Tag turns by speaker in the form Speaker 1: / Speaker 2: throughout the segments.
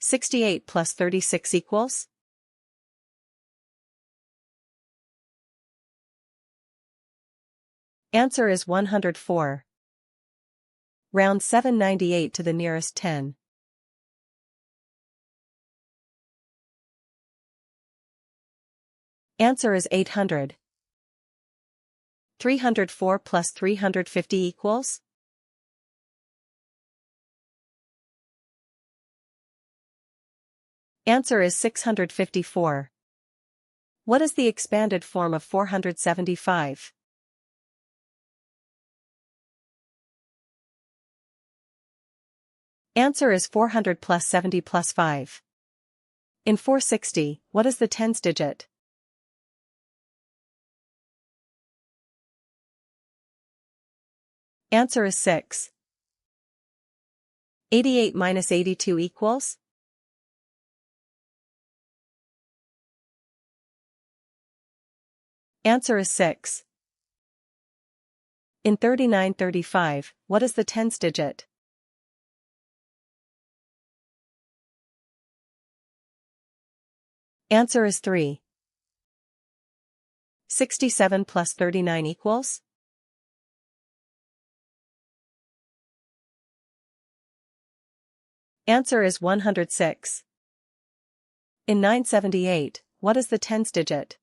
Speaker 1: 68 plus 36 equals? Answer is 104. Round 798 to the nearest 10. Answer is 800. 304 plus 350 equals? Answer is 654. What is the expanded form of 475? Answer is 400 plus 70 plus 5. In 460, what is the tens digit? Answer is 6. 88 minus 82 equals? Answer is 6. In 3935, what is the tens digit? Answer is 3. 67 plus 39 equals? Answer is 106. In 978, what is the tens digit?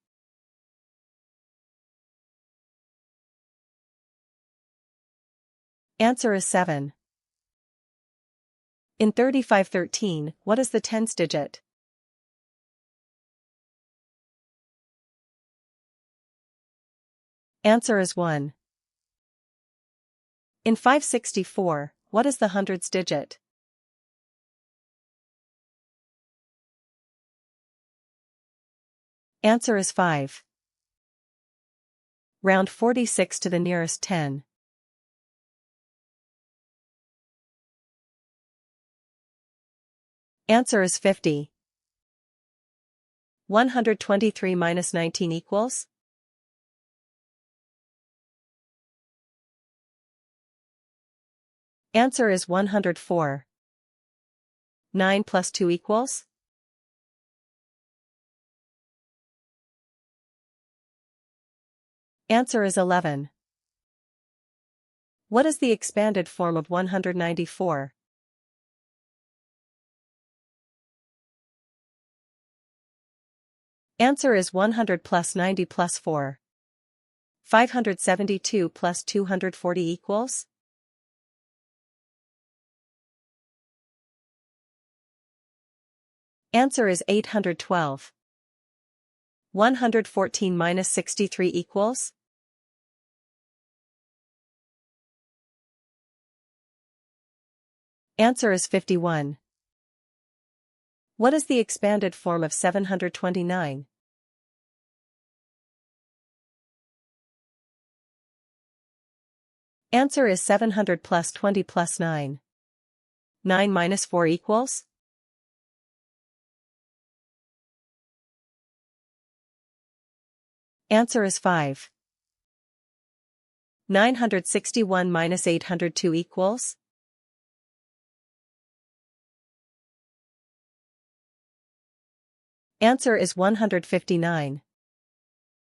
Speaker 1: Answer is 7. In 3513, what is the tens digit? Answer is 1. In 564, what is the hundreds digit? Answer is 5. Round 46 to the nearest 10. Answer is 50. 123 minus 19 equals? Answer is 104. 9 plus 2 equals? Answer is 11. What is the expanded form of 194? Answer is 100 plus 90 plus 4. 572 plus 240 equals? Answer is 812. 114 minus 63 equals? Answer is 51. What is the expanded form of 729? Answer is 700 plus 20 plus 9. 9 minus 4 equals? Answer is 5. 961 minus 802 equals? Answer is 159.